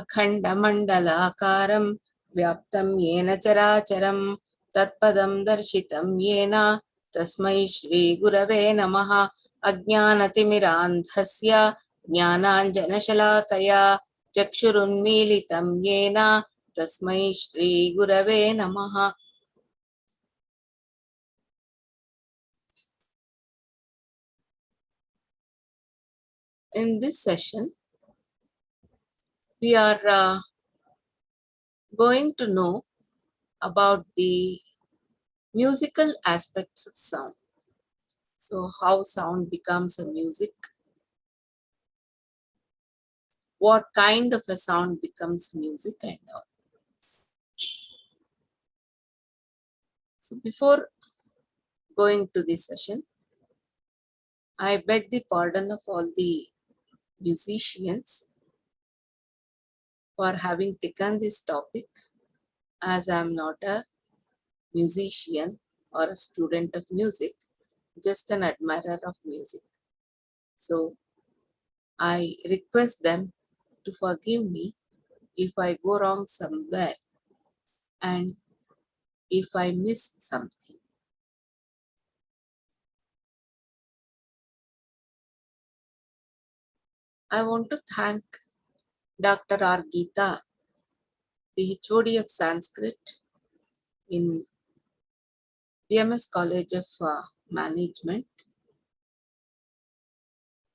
अखण्डमण्डलाकारं व्याप्तं येन चराचरं तत्पदं दर्शितं येन तस्मै श्रीगुरवे नमः। अज्ञानतिमिरान्धस्य ज्ञानाञ्जनशलाकया चक्षुरुन्मीलितं येन तस्मै श्रीगुरवे नमः। In this session, we are going to know about the musical aspects of sound. So, how sound becomes a music, what kind of a sound becomes music, and all. So, before going to this session, I beg the pardon of all the musicians for having taken this topic, as I am not a musician or a student of music, just an admirer of music. So, I request them to forgive me if I go wrong somewhere and if I miss something. I want to thank Dr. R. Geeta, the HOD of Sanskrit in BMS College of Management.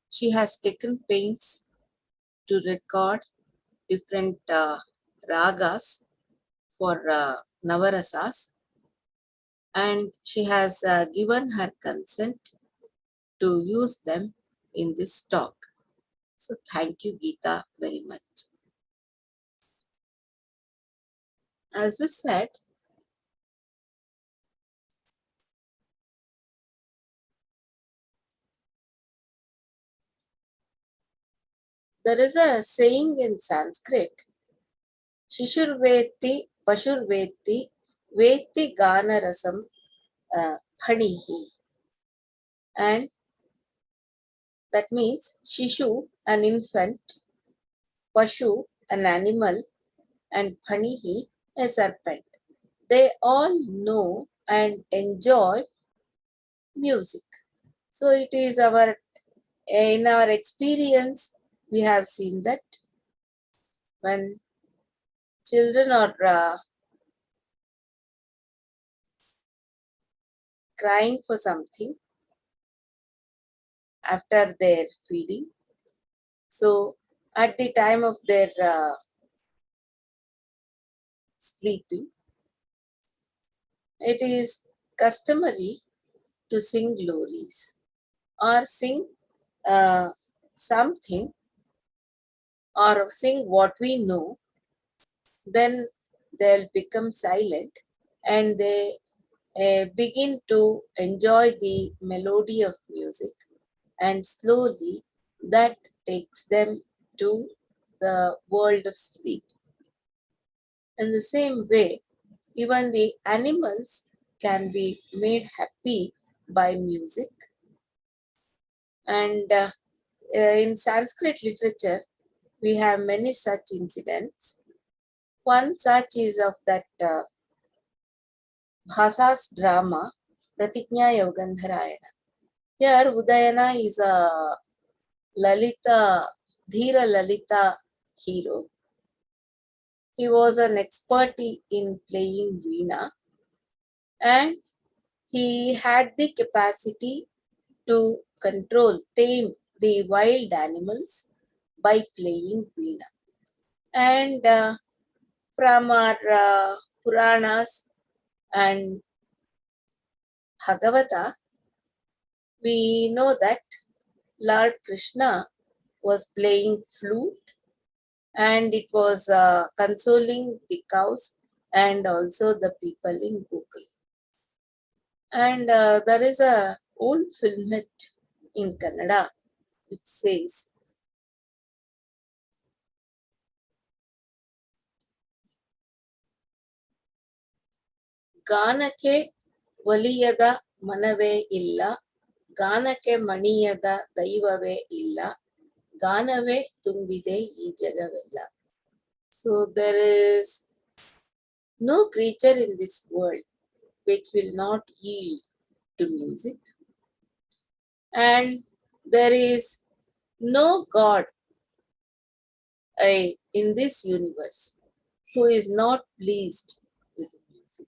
She has taken pains to record different ragas for Navarasas, and she has given her consent to use them in this talk. So thank you, Geeta, very much. As we said, there is a saying in Sanskrit, Shishurveti Pashurveti Veti Ganarasam Phanihi. And that means Shishu, an infant, Pashu, an animal, and Phanihi, a serpent. They all know and enjoy music. So it is in our experience, we have seen that when children are crying for something after their feeding, so at the time of their sleeping, it is customary to sing glories or sing something or sing what we know. Then they'll become silent and they begin to enjoy the melody of music, and slowly that takes them to the world of sleep. In the same way, even the animals can be made happy by music. And in Sanskrit literature, we have many such incidents. One such is of that Bhasa's drama, Pratigna Yogandharayana. Here, Udayana is a Lalita, Dhira Lalita hero. He was an expert in playing Veena, and he had the capacity to tame the wild animals by playing Veena. And from our Puranas and Bhagavata, we know that Lord Krishna was playing flute, and it was consoling the cows and also the people in Gokul. And there is a old filmette in Kannada which says, ಗಾನಕ್ಕೆ ಒಲಿಯದ ಮನವೇ ಇಲ್ಲ, ಗಾನಕ್ಕೆ ಮಣಿಯದ ದೈವವೇ ಇಲ್ಲ, ಗಾನವೇ ತುಂಬಿದೆ ಈ ಜಗವೆಲ್ಲ. So there is no creature in this world which will not yield to music, and there is no God in this universe who is not pleased with music.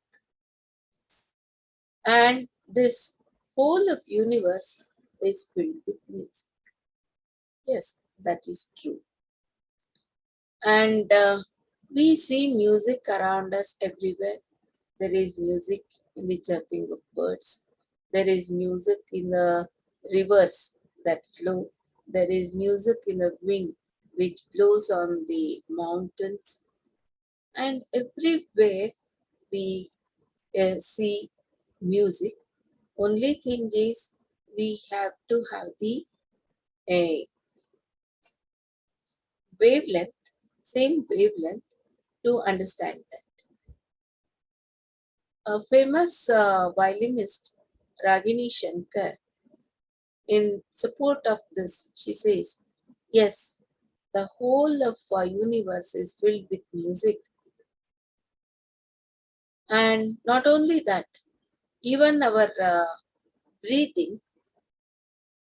And this whole of universe is filled with music. Yes, that is true. And we see music around us everywhere. There is music in the chirping of birds. There is music in the rivers that flow. There is music in the wind which blows on the mountains. And everywhere we see music. Only thing is we have to have the uh, wavelength, same wavelength to understand that. A famous violinist, Ragini Shankar, in support of this, she says, yes, the whole of our universe is filled with music. And not only that, even our breathing,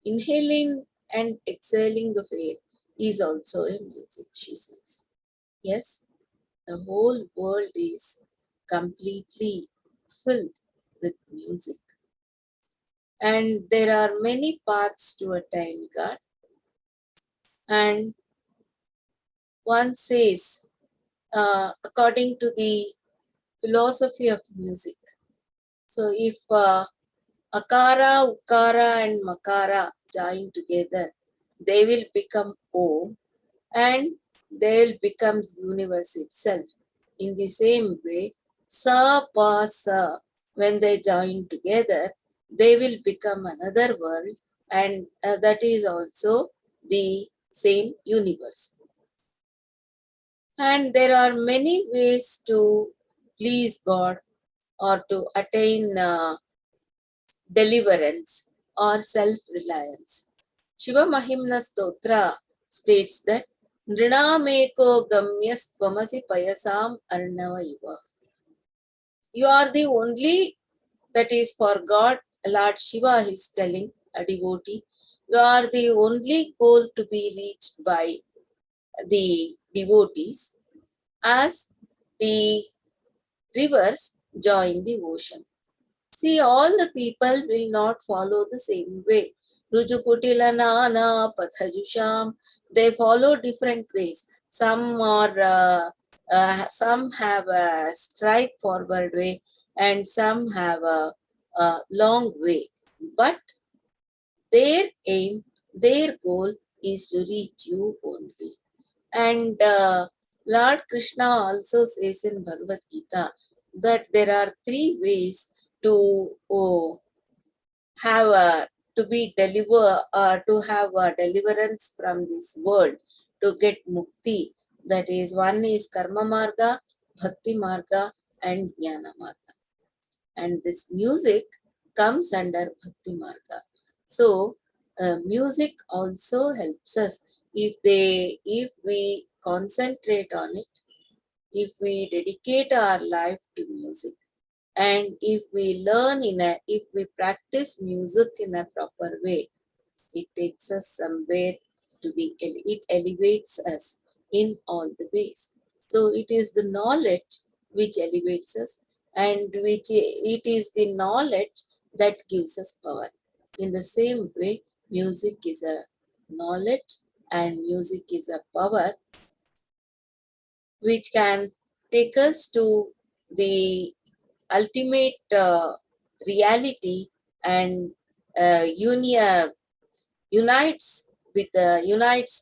inhaling and exhaling of air is also a music, she says. Yes, the whole world is completely filled with music. And there are many paths to attain God. And one says, according to the philosophy of music, so if Akara, Ukara, and Makara join together, they will become Om, and they will become the universe itself. In the same way, Sa, Pa, Sa, when they join together, they will become another world, and that is also the same universe. And there are many ways to please God or to attain deliverance or self-reliance. Shiva Mahimna Stotra states that Nrinameko Gamyas Tvamasi Payasam Arnava Iva. You are the only, that is for God, Lord Shiva is telling a devotee, you are the only goal to be reached by the devotees as the rivers join the ocean. See, all the people will not follow the same way. Rujukutila Nana Pathajusham, they follow different ways. Some have a straightforward way, and some have a long way. But their aim, their goal is to reach you only. And Lord Krishna also says in Bhagavad Gita that there are three ways to have a to be to have a deliverance from this world, to get mukti. That is, one is karma marga, bhakti marga, and jnana marga. And this music comes under bhakti marga. So music also helps us if we concentrate on it, if we dedicate our life to music, and if we if we practice music in a proper way, it takes us somewhere it elevates us in all the ways. So it is the knowledge which elevates us, and it is the knowledge that gives us power. In the same way, music is a knowledge and music is a power which can take us to the ultimate reality, and unites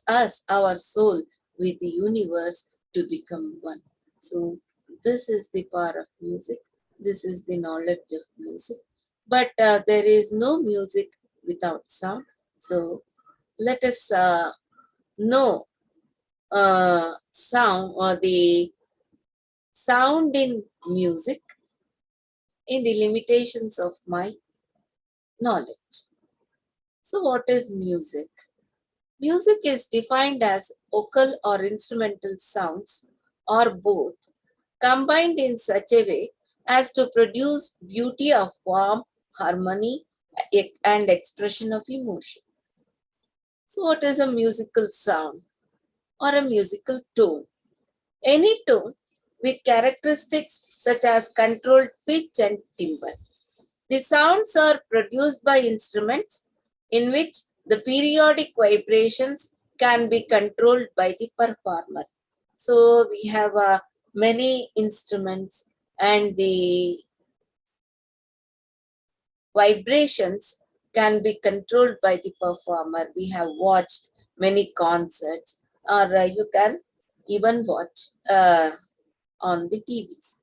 us, our soul, with the universe to become one. So this is the power of music. This is the knowledge of music. But there is no music without sound. So let us know sound, or the sound in music, in the limitations of my knowledge. So what is music? Music is defined as vocal or instrumental sounds or both, combined in such a way as to produce beauty of form, harmony, and expression of emotion. So, what is a musical sound or a musical tone? Any tone with characteristics such as controlled pitch and timbre. The sounds are produced by instruments in which the periodic vibrations can be controlled by the performer. So we have many instruments, and the vibrations can be controlled by the performer. We have watched many concerts, or you can even watch on the TVs.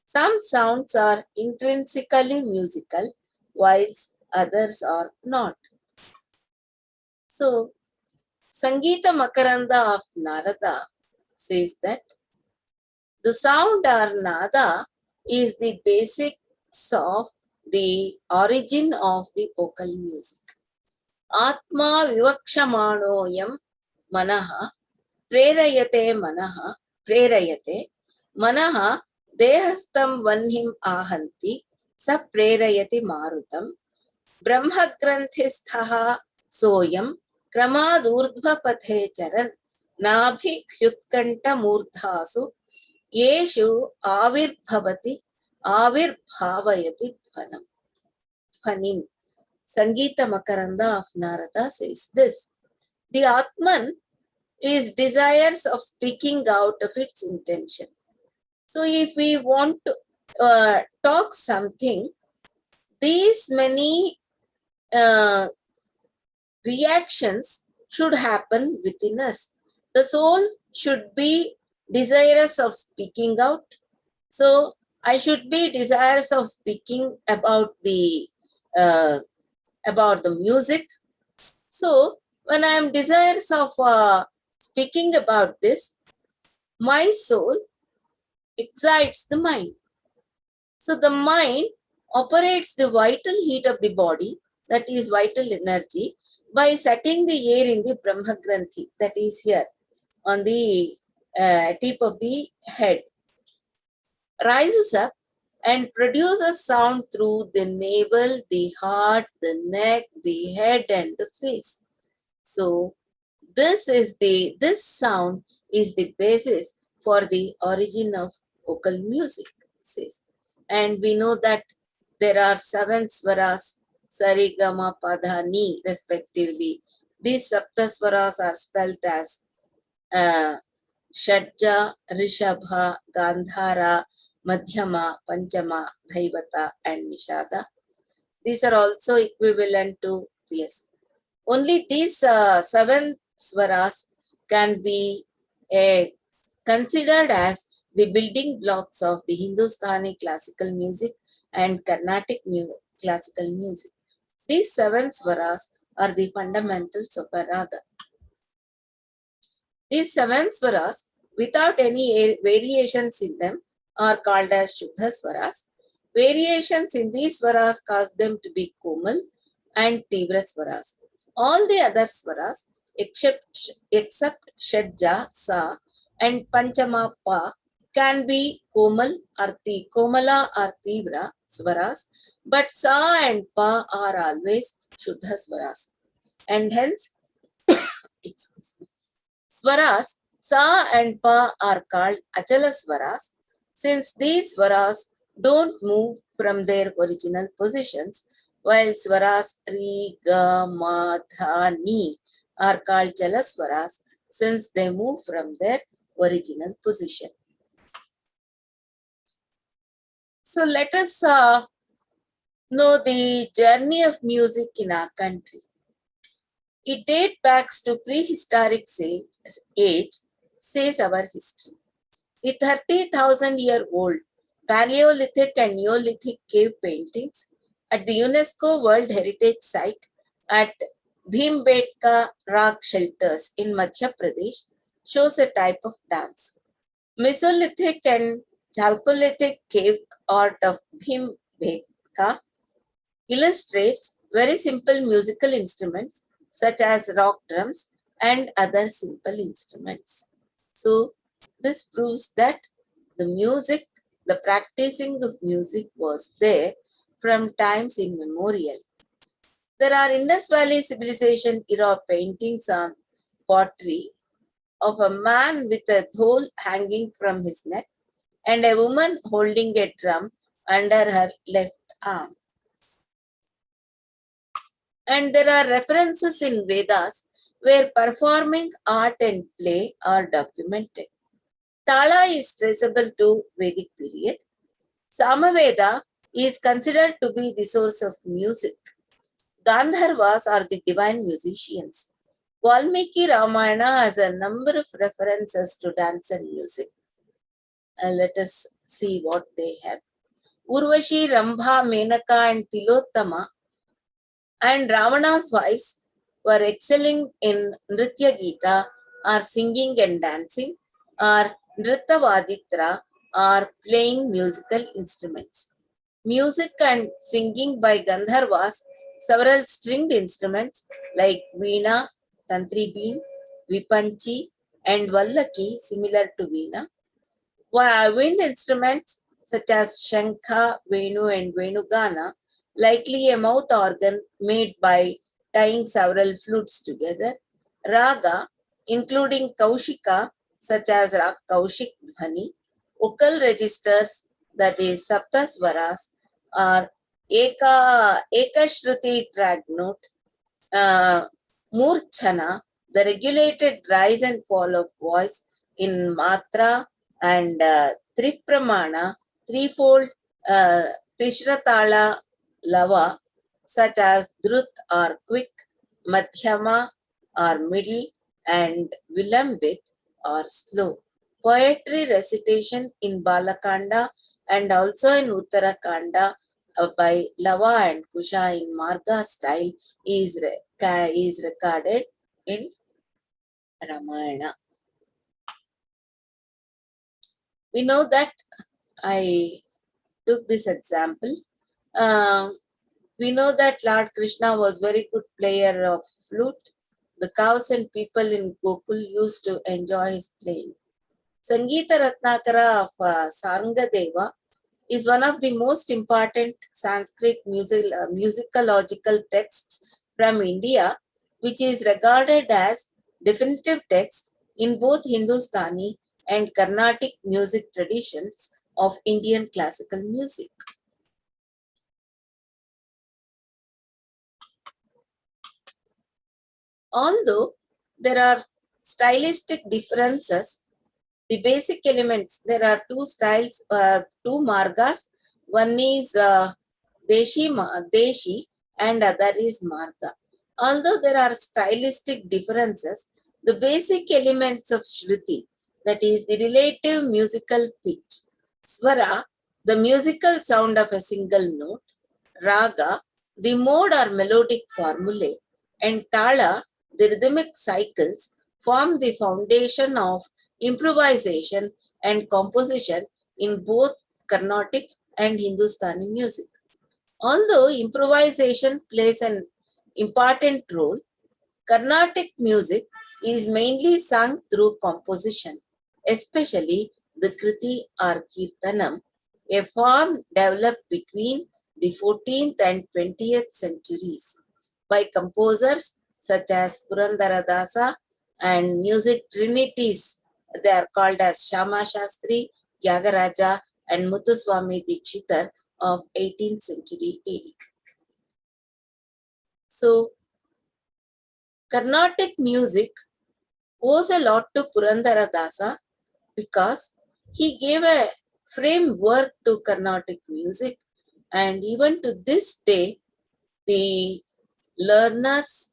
Some sounds are intrinsically musical, whilst others are not. So, Sangeeta Makaranda of Narada says that the sound or nada is the basics of the origin of the vocal music. Atma vivakshamanoyam manaha prerayate manaha prerayate manaha dehastam vanhim ahanti sa prerayati marutam brahmagranthistaha soyam kramadurdhvapathe charan nabhi hyutkanta murdhasu yeshu avirbhavati avirbhavayati dhvanim. Sangeeta Makaranda of Narada says this. The Atman is desires of speaking out of its intention. So if we want to talk something, these many reactions should happen within us. The soul should be desirous of speaking out. So I should be desirous of speaking about the music. So when I am desirous of speaking about this, my soul excites the mind. So the mind operates the vital heat of the body, that is vital energy, by setting the air in the Brahma Granthi, that is here on the tip of the head, rises up and produces sound through the navel, the heart, the neck, the head, and the face. So this sound is the basis for the origin of vocal music. And we know that there are 7 swaras, sari, gama, pada, ni, respectively. These sapta swaras are spelled as Shadja, Rishabha, Gandhara, Madhyama, Panchama, Dhaivata, and Nishada. These are also equivalent to yes. Only these 7 swaras can be considered as the building blocks of the Hindustani classical music and Carnatic classical music. These 7 swaras are the fundamentals of a raga. These 7 swaras, without any variations in them, are called as Shuddha swaras. Variations in these swaras cause them to be Komal and Tivra swaras. All the other swaras, except Shadja, Sa, and Panchama, Pa, can be Komala or Tivra swaras, but Sa and Pa are always Shuddha swaras. And hence, excuse me, swaras, Sa and Pa are called Achala swaras, since these swaras don't move from their original positions, while swaras Ri, Ga, Ma, Dha, Ni are called Chala swaras, since they move from their original position. So let us know the journey of music in our country. It dates back to prehistoric age, says our history. The 30,000-year-old Paleolithic and Neolithic cave paintings at the UNESCO World Heritage Site at Bhimbetka Rock Shelters in Madhya Pradesh shows a type of dance. Mesolithic and Chalcolithic cave art of Bhimbetka illustrates very simple musical instruments such as rock drums and other simple instruments. So This proves that the practicing of music was there from times immemorial. There are Indus Valley civilization era paintings on pottery of a man with a dhol hanging from his neck and a woman holding a drum under her left arm. And there are references in Vedas where performing art and play are documented. Tala is traceable to Vedic period. Samaveda is considered to be the source of music. Gandharvas are the divine musicians. Valmiki Ramayana has a number of references to dance and music. Let us see what they have. Urvashi, Rambha, Menaka, and Tilottama and Ravana's wives were excelling in Nritya Gita, or singing and dancing, or Nrittavaditra, or playing musical instruments. Music and singing by Gandharvas, several stringed instruments like Veena, Tantri Bean, Vipanchi, and Vallaki, similar to Veena. Wind instruments such as Shankha, Venu, and Venugana, likely a mouth organ made by tying several flutes together. Raga, including Kaushika, such as Kaushik Dhvani, vocal registers, that is Saptasvaras, or Ekashruti drag note, Murchana, the regulated rise and fall of voice in Matra, and Tripramana, threefold Tishratala Lava, such as Drut or quick, Madhyama or middle, and Vilambit or slow. Poetry recitation in Balakanda and also in Uttarakanda by Lava and Kusha in Marga style is recorded in Ramayana. We know that I took this example. We know that Lord Krishna was very good player of flute. The cows and people in Gokul used to enjoy his playing. Sangeeta Ratnakara of Sarangadeva is one of the most important Sanskrit musicological texts from India, which is regarded as definitive text in both Hindustani and Carnatic music traditions of Indian classical music. Although there are stylistic differences, the basic elements, there are two styles, two margas. One is Deshi and other is Marga. Although there are stylistic differences, the basic elements of Shruti, that is the relative musical pitch, Swara, the musical sound of a single note, Raga, the mode or melodic formulae, and Tala, the rhythmic cycles, form the foundation of improvisation and composition in both Carnatic and Hindustani music. Although improvisation plays an important role, Carnatic music is mainly sung through composition, especially the Kriti or Kirtanam, a form developed between the 14th and 20th centuries by composers such as Purandaradasa and music trinities. They are called as Shama Shastri, Tyagaraja, and Muthuswami Dikshitar of 18th century AD. So, Carnatic music owes a lot to Purandaradasa because he gave a framework to Carnatic music, and even to this day, the learners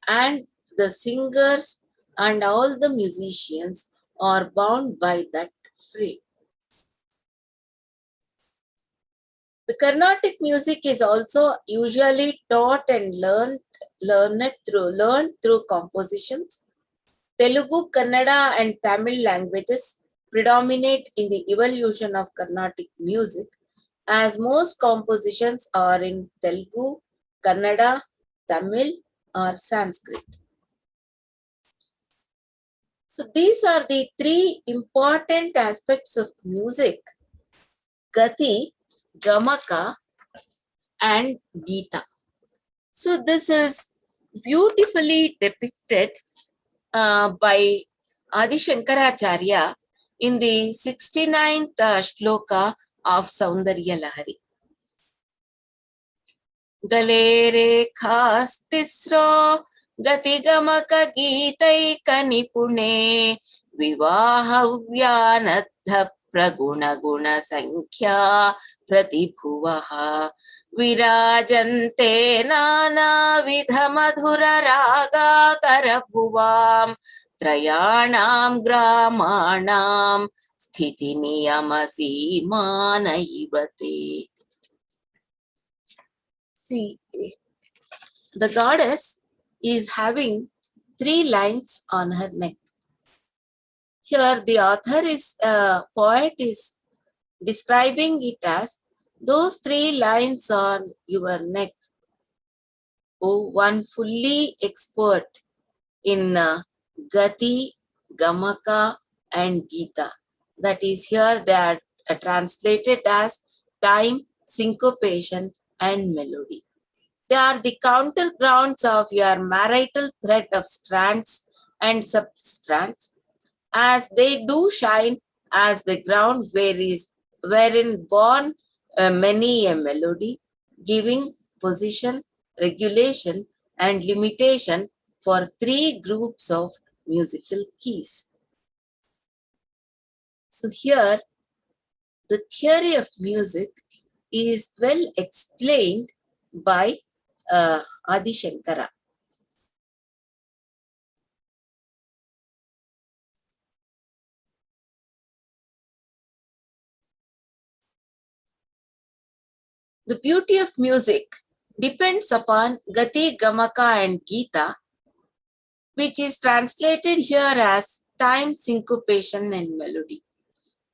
and the singers and all the musicians are bound by that frame. The Carnatic music is also usually taught and learned through compositions. Telugu, Kannada, and Tamil languages predominate in the evolution of Carnatic music, as most compositions are in Telugu, Kannada, Tamil, or Sanskrit. So these are the three important aspects of music: Gati, Gamaka, and Gita. So this is beautifully depicted by Adi Shankaracharya in the 69th shloka of Saundarya Lahari. Gale rekhastiस्रो गतिगमक गीतैक निपुणे विवाहव्यानद्ध प्रगुण गुण संख्या प्रतिभुवः विराजन्ते नानाविध मधुर रागाकर भुवां त्रयाणां ग्रामाणां स्थिति नियम सीमान इव ते. See, the goddess is having 3 lines on her neck. Here the author is, poet is describing it as those 3 lines on your neck. Oh, one fully expert in Gati, Gamaka and Gita. That is, here they are translated as time, syncopation and melody. They are the countergrounds of your marital thread of strands and substrands, as they do shine as the ground wherein born many a melody, giving position, regulation, and limitation for 3 groups of musical keys. So here, the theory of music is well explained by Adi Shankara. The beauty of music depends upon Gati, Gamaka and Gita, which is translated here as time, syncopation and melody.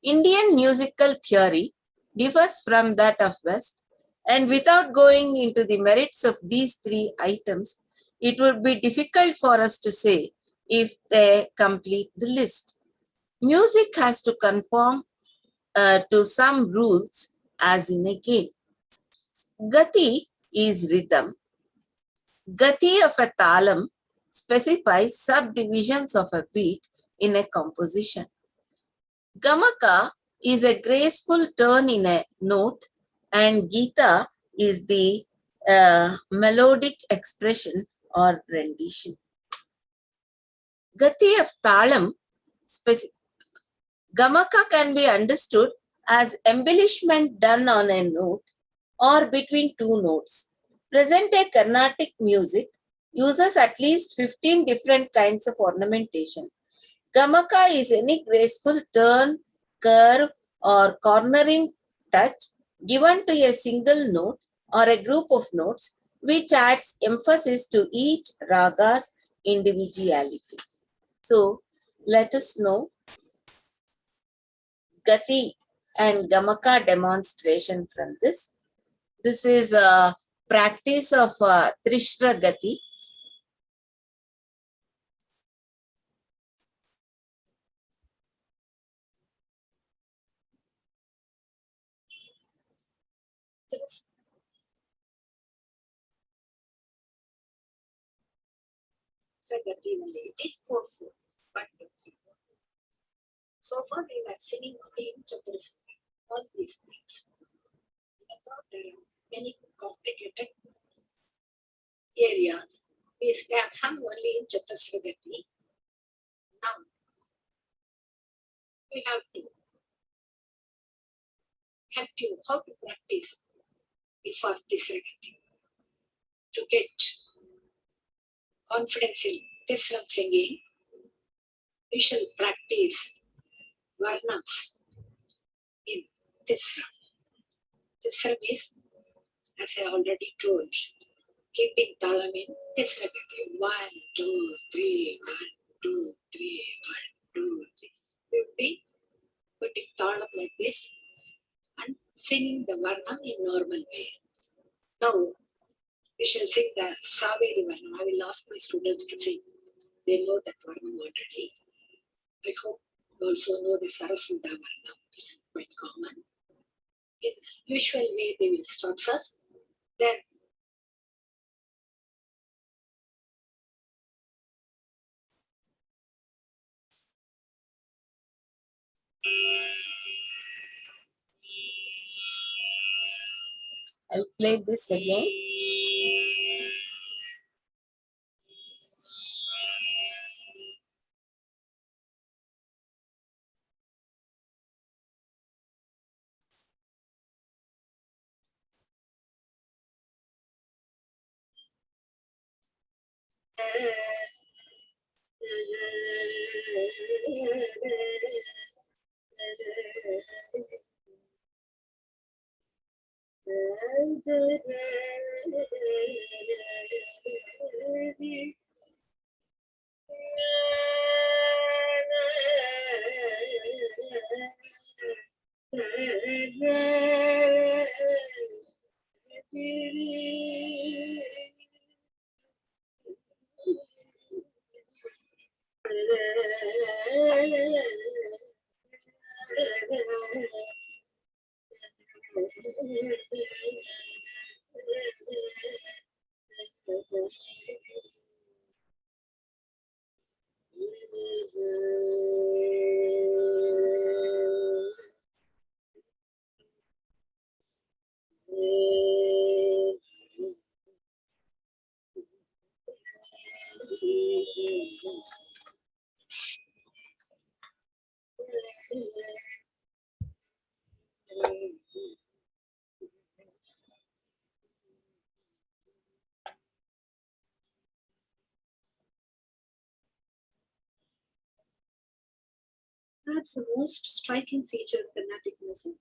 Indian musical theory differs from that of West, and without going into the merits of these 3 items, it would be difficult for us to say if they complete the list. Music has to conform to some rules as in a game. Gati is rhythm. Gati of a talam specifies subdivisions of a beat in a composition. Gamaka is a graceful turn in a note, and Gita is the melodic expression or rendition. Gati of talam, Gamaka can be understood as embellishment done on a note or between 2 notes. Present-day Carnatic music uses at least 15 different kinds of ornamentation. Gamaka is any graceful turn, curve, or cornering touch given to a single note or a group of notes, which adds emphasis to each raga's individuality. So, let us know Gati and Gamaka demonstration from this. This is a practice of Trishra Gati. Gati only. It is 4/4, but 3/4. So far, we were singing only in Chaturasana, all these things. There are many complicated areas. We have sung only in Chaturasana. Now, we have to help you how to practice before this Gati to get confidence in Tisram singing. We shall practice Varnas in Tisram. Tisram is, as I already told, keeping talam in Tisra Gati. 1, 2, 3, 1, 2, 3, 1, 2, 3. We will be putting talam like this and singing the Varnam in normal way. Now, we shall sing the Saveri Varnam. I will ask my students to sing. They know that Varnam already. I hope you also know the Sarasunda Varna, which is quite common. In usual way, they will start first, then I'll play this again. that's the most striking feature of Carnatic music.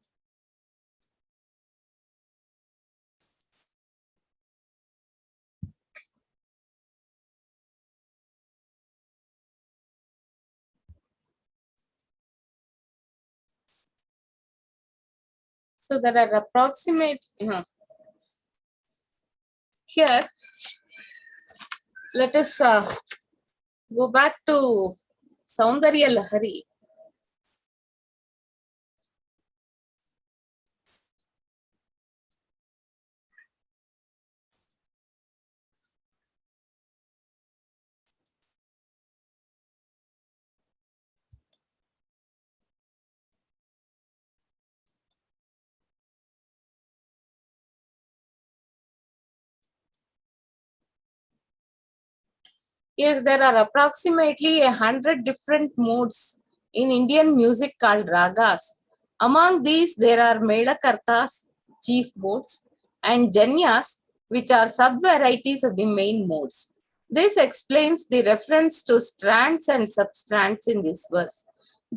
So there are approximate here. Let us go back to Saundarya Lahari. Yes, there are approximately 100 different modes in Indian music called ragas. Among these, there are Melakartas, chief modes, and Janyas, which are sub-varieties of the main modes. This explains the reference to strands and substrands in this verse.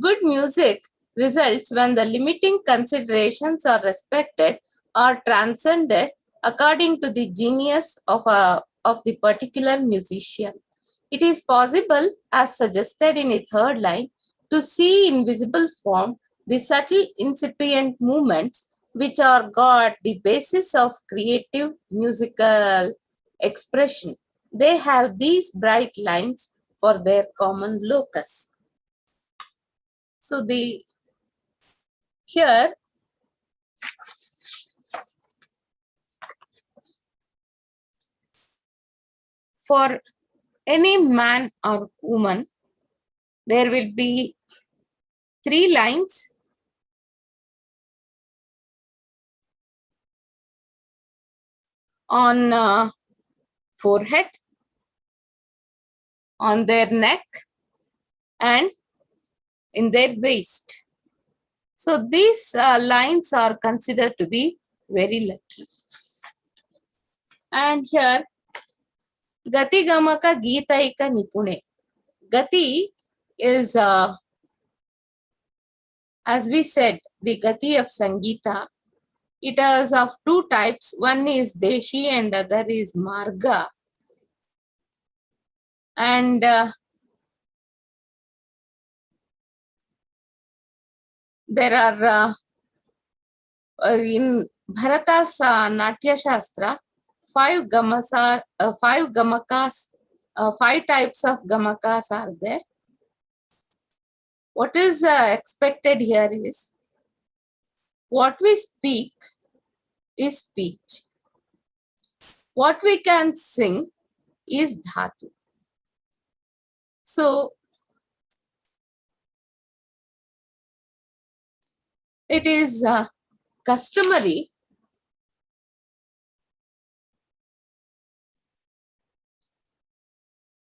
Good music results when the limiting considerations are respected or transcended according to the genius of the particular musician. It is possible, as suggested in the third line, to see in visible form the subtle incipient movements which are got the basis of creative musical expression. They have these bright lines for their common locus. So here for any man or woman, there will be 3 lines on forehead, on their neck, and in their waist. So these lines are considered to be very lucky. And here, Gati Gamaka Geetaika Nipune. Gati is, as we said, the Gati of Sangeeta. It is of 2 types. One is Deshi and other is Marga. And there are in Bharata's Natya Shastra, 5 gamakas, 5 types of gamakas are there. what is expected here is what we speak is speech. What we can sing is dhatu. So it is customary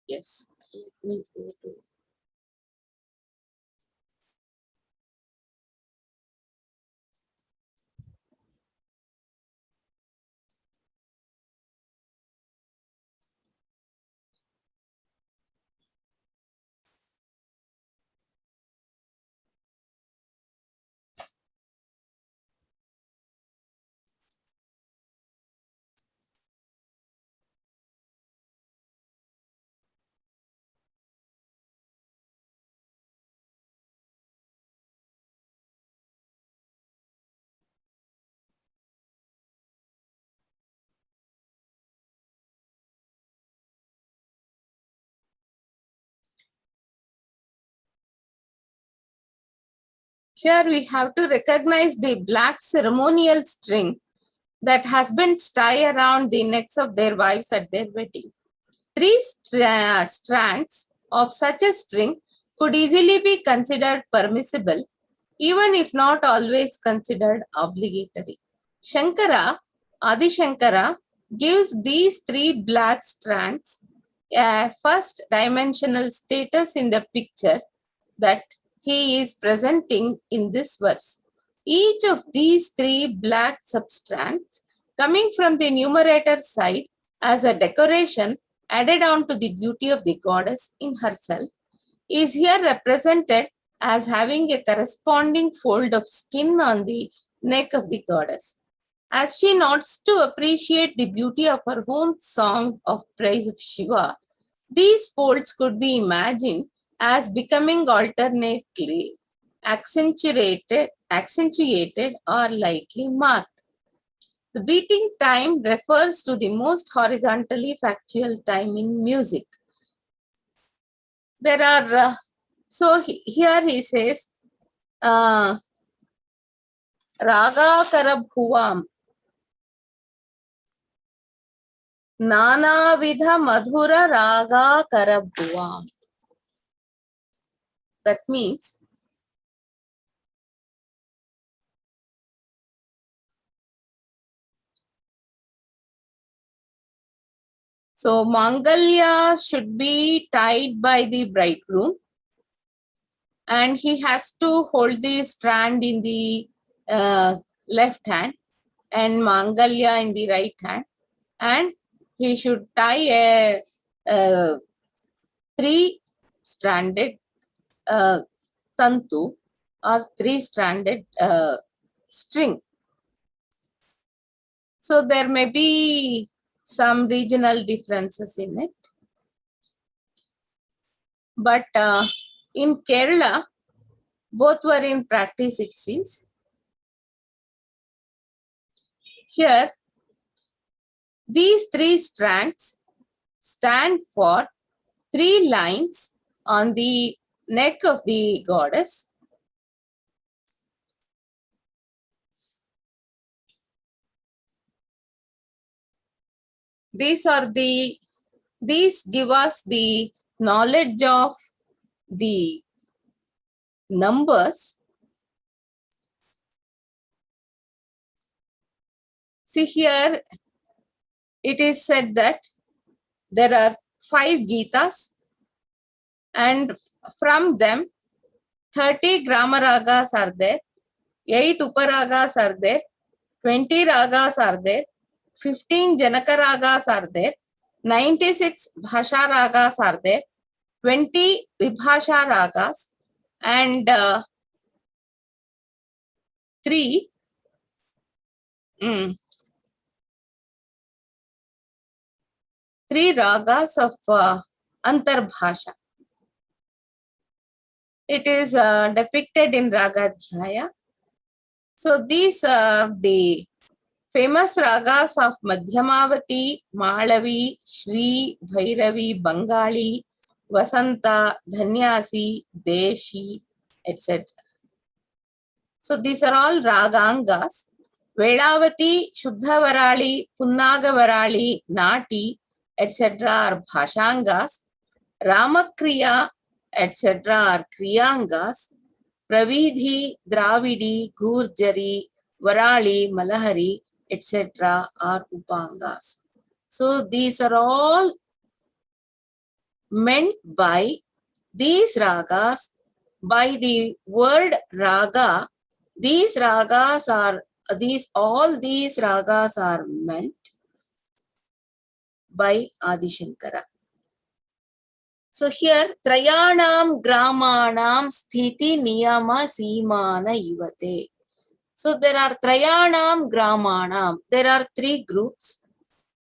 yes, let me go to here we have to recognize the black ceremonial string that husbands tie around the necks of their wives at their wedding. Three strands of such a string could easily be considered permissible, even if not always considered obligatory. Shankara, Adi Shankara, gives these three black strands a first dimensional status in the picture that he is presenting in this verse. Each of these three black substrands coming from the numerator side as a decoration added on to the beauty of the goddess in herself is here represented as having a corresponding fold of skin on the neck of the goddess. As she nods to appreciate the beauty of her own song of praise of Shiva, these folds could be imagined as becoming alternately accentuated or lightly marked. The beating time refers to the most horizontally factual time in music. There are, here he says, Raga Karabhuvam, Nana Vidha Madhura Raga Karabhuvam. That means so Mangalya should be tied by the bridegroom and he has to hold the strand in the left hand and Mangalya in the right hand, and he should tie a three-stranded tantu or three-stranded string. So there may be some regional differences in it. But in Kerala, both were in practice, it seems. Here, these three strands stand for three lines on the neck of the goddess. These give us the knowledge of the numbers. See here, it is said that there are 5 Gitas and from them 30 Grama Ragas are there, 8 Uparagas are there, 20 Ragas are there, 15 Janaka Ragas are there, 96 Bhasha Ragas are there, 20 Vibhasha Ragas and 3 ragas of Antarbhasha. It is depicted in Ragadhyaya. So these are the famous ragas of Madhyamavati, Malavi, Shri, Bhairavi, Bangali, Vasanta, Dhanyasi, Deshi, etc. So these are all ragangas. Velavati, Shuddhavarali, Punnagavarali, Nati, etc. are bhashangas. Ramakriya, etc. are kriyangas. Pravidhi, Dravidi, Gurjari, Varali, Malahari, etc. are upangas. So these are all meant by these ragas. By the word raga, these ragas are all these ragas are meant by Adi Shankara. So here Trayanam Gramanam Sthiti Niyama Simana Ivate. So there are Trayanam Gramanam. There are 3 groups.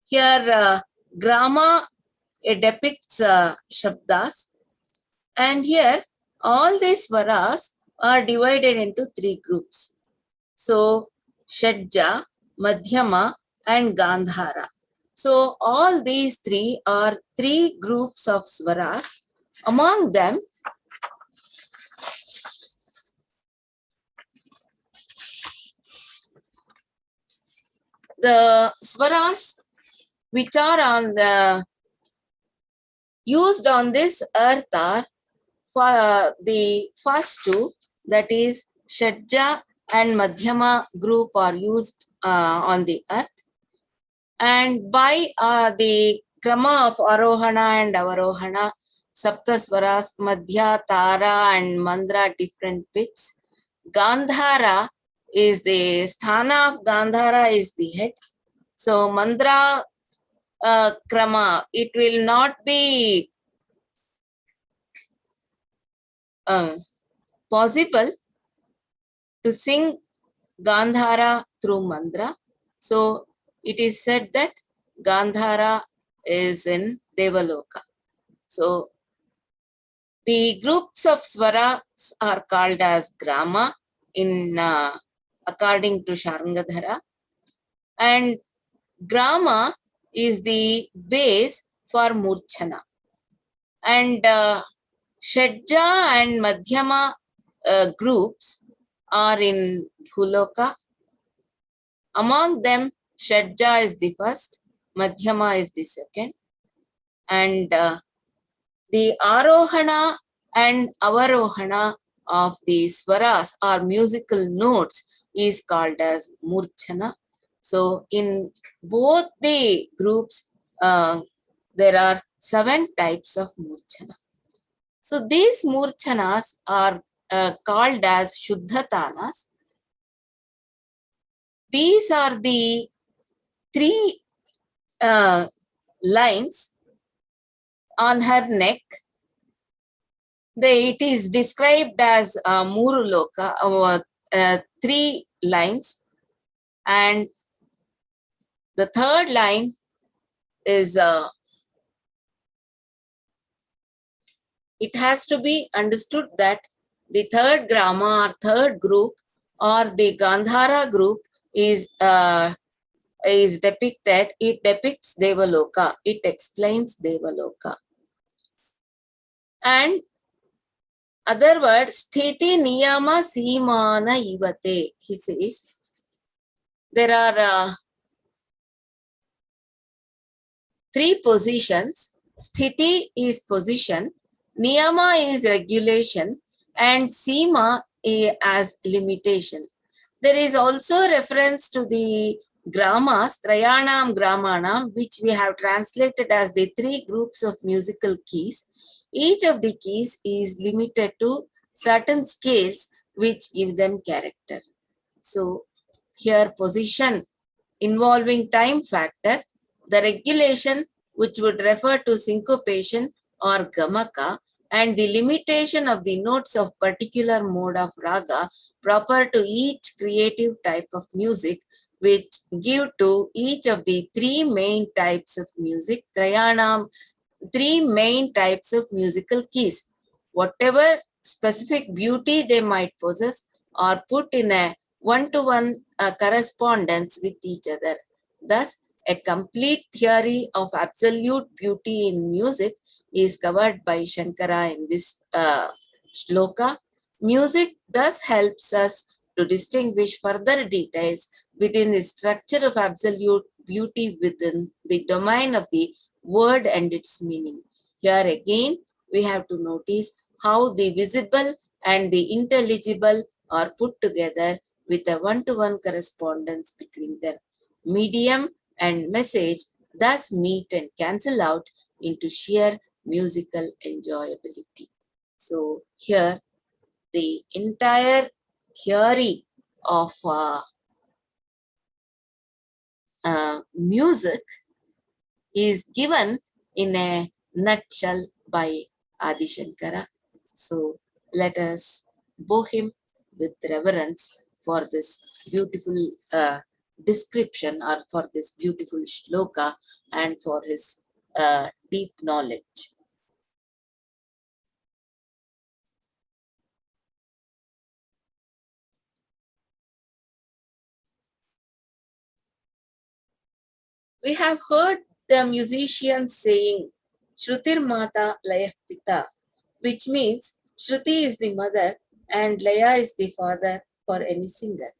Here grama depicts shabdas, and here all these swaras are divided into 3 groups. So Shadja, Madhyama and Gandhara. So all these 3 are 3 groups of swaras. Among them, the swaras which are on used on this earth are for the first 2, that is Shadja and Madhyama group are used on the earth, and by the krama of Arohana and Avarohana, Saptaswaras, Madhya, Tara and Mandra different pitches. Gandhara is the sthana of Gandhara is the head. So Mandra krama, it will not be possible to sing Gandhara through Mandra. So it is said that Gandhara is in Devaloka. So the groups of swaras are called as grama in according to Sharangadhara, and grama is the base for murchana, and Shadja and Madhyama groups are in Bhuloka. Among them, Shadja is the first, Madhyama is the second, and the Arohana and Avarohana of the swaras or musical notes is called as Murchana. So in both the groups, there are 7 types of Murchana. So these Murchanas are called as Shuddha Talas. These are the 3 lines on her neck. It is described as Muru Loka, 3 lines, and the 3rd line is it has to be understood that the 3rd grama or 3rd group or the Gandhara group is depicted. It depicts Devaloka. It explains Devaloka. And other words, Sthiti Niyama Simana Ivate, he says. There are 3 positions. Sthiti is position, Niyama is regulation, and Sima as limitation. There is also reference to the gramas, Trayanam Gramanam, which we have translated as the 3 groups of musical keys. Each of the keys is limited to certain scales which give them character. So here position involving time factor, the regulation which would refer to syncopation or gamaka, and the limitation of the notes of particular mode of raga proper to each creative type of music, which give to each of the 3 main types of music, Trayanam, 3 main types of musical keys. Whatever specific beauty they might possess are put in a one-to-one correspondence with each other. Thus, a complete theory of absolute beauty in music is covered by Shankara in this shloka, Music thus helps us to distinguish further details within the structure of absolute beauty within the domain of the word and its meaning. Here again, we have to notice how the visible and the intelligible are put together with a one-to-one correspondence between them. Medium and message thus meet and cancel out into sheer musical enjoyability. So here the entire theory of music is given in a nutshell by Adi Shankara. So let us bow him with reverence for this beautiful description or for this beautiful shloka and for his deep knowledge. We have heard the musicians saying Shrutir Mata Layah Pita, which means Shruti is the mother and Laya is the father for any singer.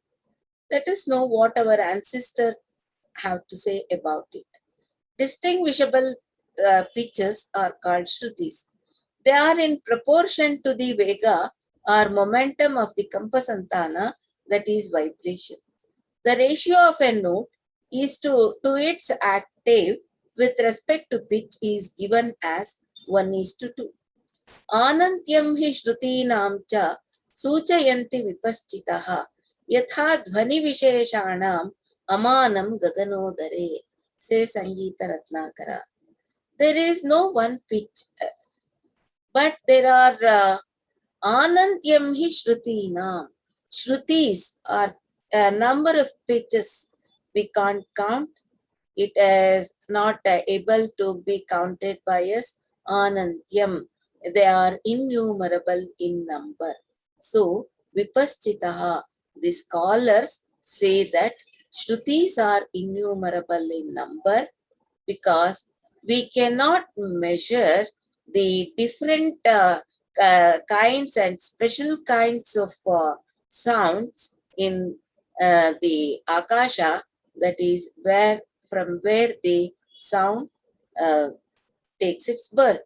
Let us know what our ancestors have to say about it. Distinguishable pitches are called Shrutis. They are in proportion to the Vega or momentum of the Kampasantana, that is vibration. The ratio of a note is to its octave with respect to pitch is given as 1:2. Anantyam hi shrutinam cha suchayanti vipaschitaha yatha dhvani visheshanam amanam gaganodare, says Sangeeta Ratnakara. There is no one pitch, but there are Anantyam hi shrutinam. Shrutis are a number of pitches we can't count. It is not able to be counted by us. Anantyam. They are innumerable in number. So, Vipaschitaha, the scholars say that Shrutis are innumerable in number because we cannot measure the different kinds and special kinds of sounds in the Akasha, that is from where the sound uh, takes its birth.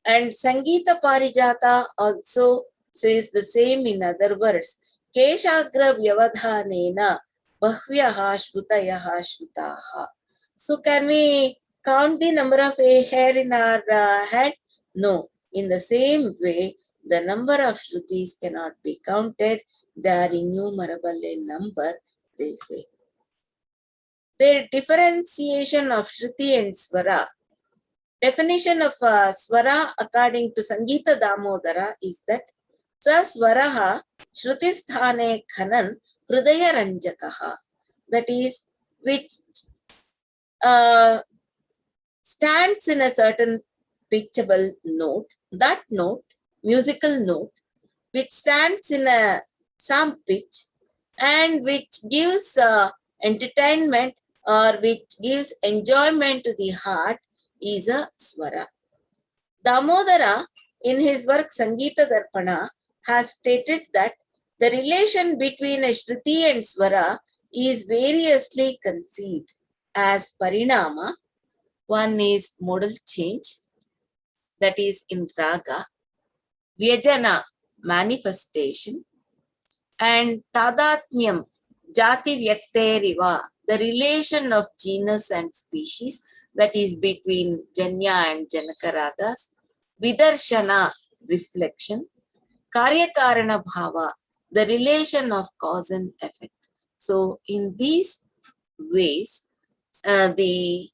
And Sangeeta Parijata also says the same in other words. Keshagra Vyavadhanena Bahvyaha Shvutayaha Shvutaha. So can we count the number of hair in our head? No. In the same way, the number of Shrutis cannot be counted. They are innumerable in number, they say. Their differentiation of Shruti and Swara. Definition of Swara according to Sangeeta Damodara is that Sa Swaraha Shrutisthane Khanan Hrudaya Ranjakaha. That is, which stands in a certain pitchable note, that note, musical note, which stands in some pitch and which gives entertainment or which gives enjoyment to the heart is a swara. Damodara, in his work Sangeeta Darpana, has stated that the relation between a Shruti and Swara is variously conceived as Parinama. One is modal change, that is in Raga, Vyajana, manifestation, and Tadatmyam, Jati Vyakteriva, the relation of genus and species, that is between Janya and Janaka Ragas, Vidarshana, reflection, Karyakarana Bhava, the relation of cause and effect. So, in these ways, the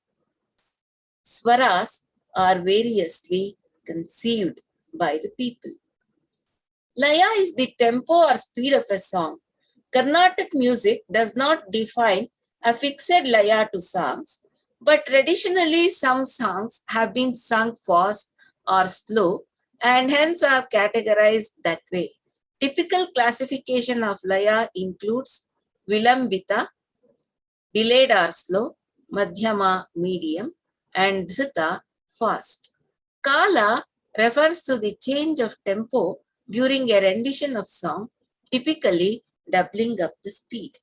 swaras are variously conceived by the people. Laya is the tempo or speed of a song. Carnatic music does not define a fixed laya to songs, but traditionally some songs have been sung fast or slow and hence are categorized that way. Typical classification of laya includes vilambita, delayed or slow, madhyama, medium, and dhrita, fast. Kala refers to the change of tempo during a rendition of song, typically doubling up the speed.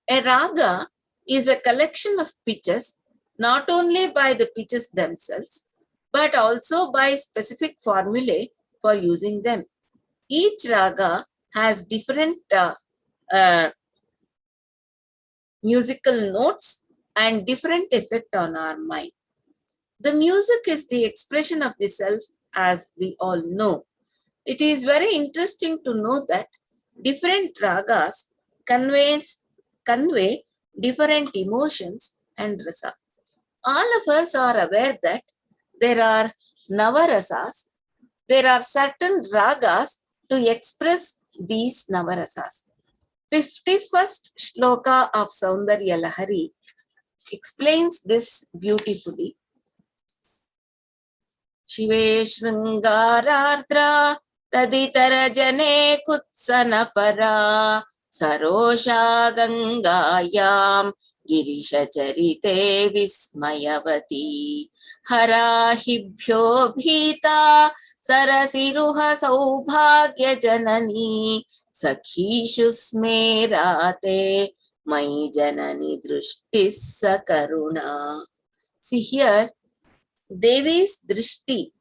A raga is a collection of pitches, not only by the pitches themselves, but also by specific formulae for using them. Each raga has different uh, musical notes and different effect on our mind. The music is the expression of the self, as we all know. It is very interesting to know that different ragas convey different emotions and rasa. All of us are aware that there are navarasas. There are certain ragas to express these navarasas. 51st shloka of Saundarya Lahari explains this beautifully. शिवे शृङ्गारार्द्रा तदितरजने कुत्सनपरा सरोषा गङ्गायां गिरिशचरिते विस्मयवती हराहिभ्यो भीता सरसिरुह सौभाग्यजननी सखीषु स्मेराते मयि जननि दृष्टिः सकरुणा. See here, Devi's drishti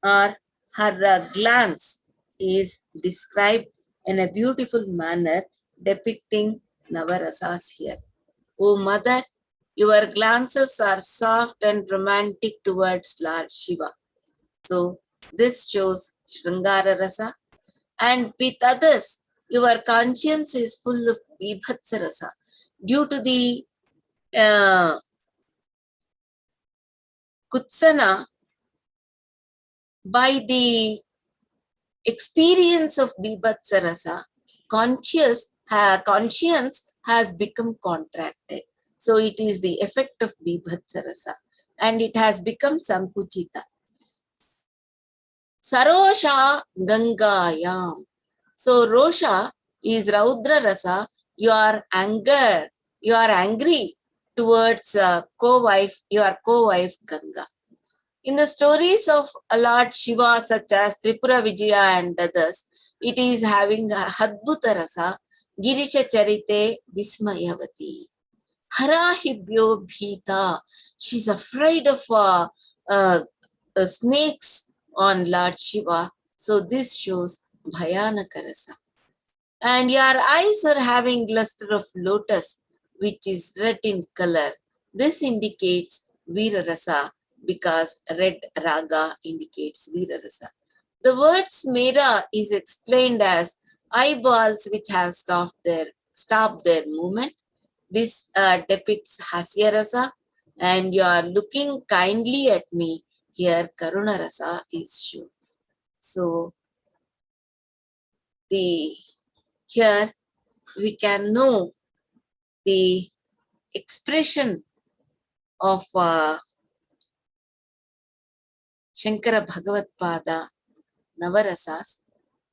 or her glance is described in a beautiful manner depicting Navarasas here. O mother, your glances are soft and romantic towards Lord Shiva. So this shows Sringara Rasa. And with others, your conscience is full of Vibhatsa Rasa. Due to the Kutsana, by the experience of Bibhatsa Rasa, conscience has become contracted. So it is the effect of Bibhatsa Rasa and it has become Sankuchita. Sarosha Gangayam. So Rosha is Raudra Rasa. You are angry towards your co-wife Ganga. In the stories of Lord Shiva, such as Tripura Vijaya and others, it is having a Hadbhuta Rasa, Girisha Charite Vismayavati. Harahibhyo Bhita. She's afraid of snakes on Lord Shiva. So this shows Bhayanaka Rasa. And your eyes are having luster of lotus, which is red in color. This indicates Veera Rasa, because red raga indicates Veera Rasa. The word smera is explained as eyeballs which have stopped their movement. This depicts Hasya Rasa, and you are looking kindly at me. Here Karuna Rasa is shown. So here we can know the expression of Shankara Bhagavad Pada Navarasas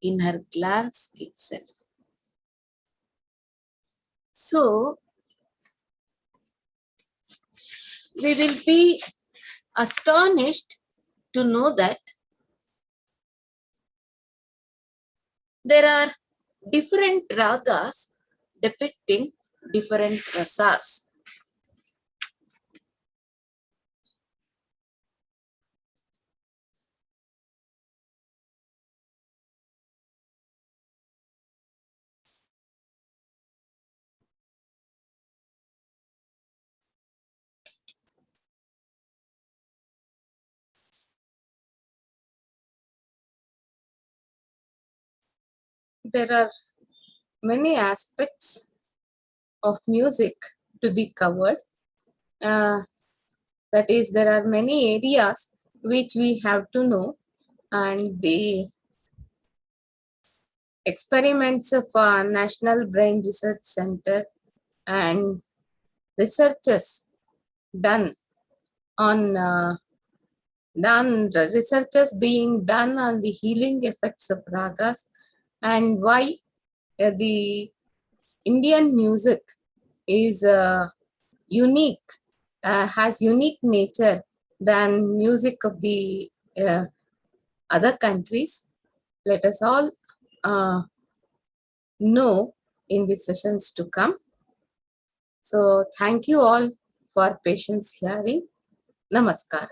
in her glance itself. So we will be astonished to know that there are different ragas depicting different rasas. There are many aspects of music to be covered. That is, there are many areas which we have to know, and the experiments of National Brain Research Center and researchers researchers being done on the healing effects of ragas and why the Indian music is unique, has unique nature than music of the other countries. let us all know in the sessions to come. So thank you all for patience hearing. Namaskar.